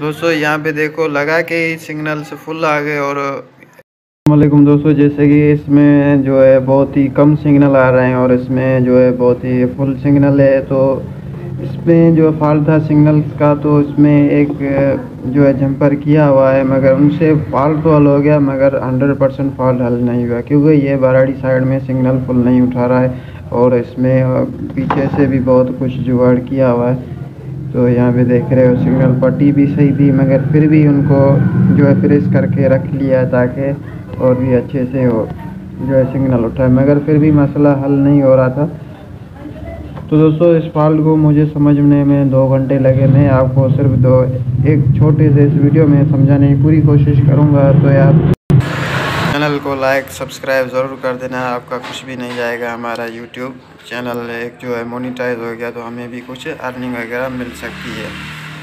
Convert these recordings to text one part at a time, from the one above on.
दोस्तों यहाँ पे देखो लगा के ही सिग्नल से फुल आ गए। और वालेकुम दोस्तों, जैसे कि इसमें जो है बहुत ही कम सिग्नल आ रहे हैं और इसमें जो है बहुत ही फुल सिग्नल है। तो इसमें जो फॉल्ट था सिग्नल्स का, तो इसमें एक जो है जंपर किया हुआ है, मगर उनसे फॉल्ट तो हल हो गया मगर 100% फॉल्ट हल नहीं हुआ, क्योंकि ये बाराड़ी साइड में सिग्नल फुल नहीं उठा रहा है और इसमें पीछे से भी बहुत कुछ जुगाड़ किया हुआ है। तो यहाँ पे देख रहे हो सिग्नल पट्टी भी सही थी, मगर फिर भी उनको जो है प्रेस करके रख लिया ताकि और भी अच्छे से हो जो है सिग्नल उठाए, मगर फिर भी मसला हल नहीं हो रहा था। तो दोस्तों इस फॉल्ट को मुझे समझने में 2 घंटे लगे। मैं आपको सिर्फ एक छोटे से इस वीडियो में समझाने की पूरी कोशिश करूँगा। तो यार चैनल को लाइक सब्सक्राइब ज़रूर कर देना, आपका कुछ भी नहीं जाएगा। हमारा यूट्यूब चैनल एक जो है मोनेटाइज हो गया तो हमें भी कुछ अर्निंग वगैरह मिल सकती है।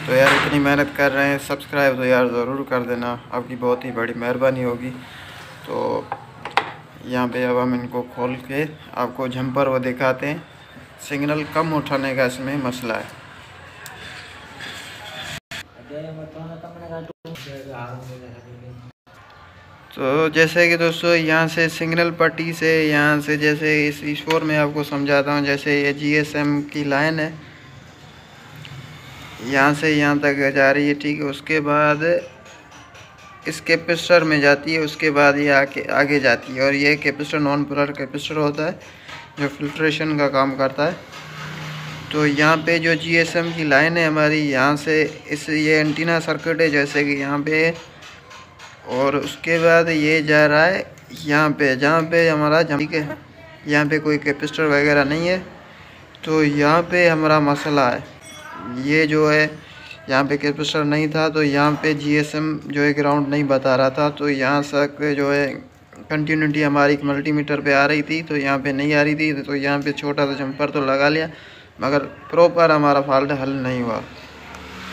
तो यार इतनी मेहनत कर रहे हैं, सब्सक्राइब तो यार ज़रूर कर देना, आपकी बहुत ही बड़ी मेहरबानी होगी। तो यहाँ पे अब हम इनको खोल के आपको जंपर वो दिखाते हैं। सिग्नल कम उठाने का इसमें मसला है। तो जैसे कि दोस्तों यहाँ से सिग्नल पट्टी से यहाँ से जैसे इस ईश्वर में आपको समझाता हूँ। जैसे ये जीएसएम की लाइन है, यहाँ से यहाँ तक जा रही है, ठीक है। उसके बाद इस कैपेसिटर में जाती है, उसके बाद ये आगे जाती है। और ये कैपेसिटर नॉन पोलर कैपेसिटर होता है जो फिल्ट्रेशन का काम करता है। तो यहाँ पे जो जीएसएम की लाइन है हमारी, यहाँ से ये एंटीना सर्किट है जैसे कि यहाँ पे, और उसके बाद ये जा रहा है यहाँ पे जहाँ पे हमारा ठीक है। यहाँ पे कोई कैपेसिटर वगैरह नहीं है, तो यहाँ पे हमारा मसला है। ये जो है यहाँ पे कैपेसिटर नहीं था, तो यहाँ पे जीएसएम जो है ग्राउंड नहीं बता रहा था। तो यहाँ तक जो है कंटिन्यूटी हमारी मल्टीमीटर पे आ रही थी, तो यहाँ पे नहीं आ रही थी। तो यहाँ पे छोटा सा जंपर तो लगा लिया, मगर प्रॉपर हमारा फॉल्ट हल नहीं हुआ।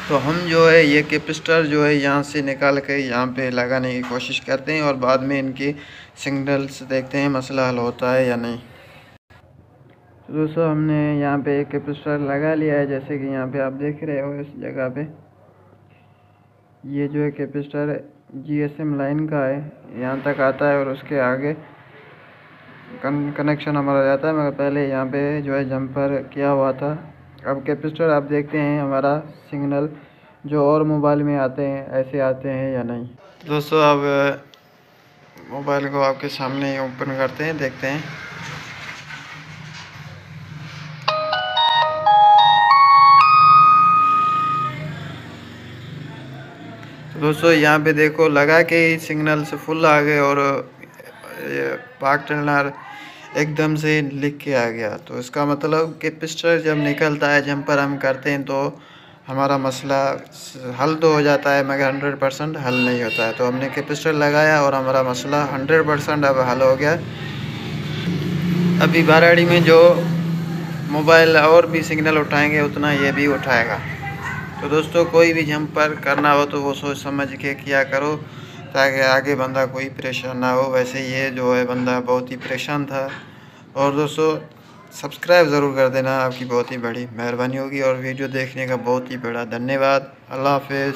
तो हम जो है ये कैपेसिटर जो है यहाँ से निकाल के यहाँ पे लगाने की कोशिश करते हैं और बाद में इनकी सिग्नल्स देखते हैं मसला हल होता है या नहीं। तो दोस्तों हमने यहाँ पे एक कैपेसिटर लगा लिया है, जैसे कि यहाँ पे आप देख रहे हो इस जगह पे। ये जो है कैपेसिटर जीएसएम लाइन का है, यहाँ तक आता है और उसके आगे कनेक्शन हमारा जाता है, मगर पहले यहाँ पे जो है जंपर किया हुआ था। अब कैपेसिटर आप देखते हैं हमारा सिग्नल जो और मोबाइल में आते हैं ऐसे आते हैं या नहीं। दोस्तों अब मोबाइल को आपके सामने ही ओपन करते हैं, देखते हैं। तो दोस्तों यहाँ पे देखो लगा के ही सिग्नल से फुल आ गए और पार्क टर्नर एकदम से लिख के आ गया। तो इसका मतलब कैपेसिटर जब निकलता है जंपर हम करते हैं तो हमारा मसला हल तो हो जाता है, मगर 100% हल नहीं होता है। तो हमने कैपेसिटर लगाया और हमारा मसला 100% अब हल हो गया। अभी बाराड़ी में जो मोबाइल और भी सिग्नल उठाएंगे उतना ये भी उठाएगा। तो दोस्तों कोई भी जंपर करना हो तो वो सोच समझ के किया करो, ताकि आगे बंदा कोई परेशान ना हो। वैसे ये जो है बंदा बहुत ही परेशान था। और दोस्तों सब्सक्राइब ज़रूर कर देना, आपकी बहुत ही बड़ी मेहरबानी होगी। और वीडियो देखने का बहुत ही बड़ा धन्यवाद। अल्लाह हाफिज़।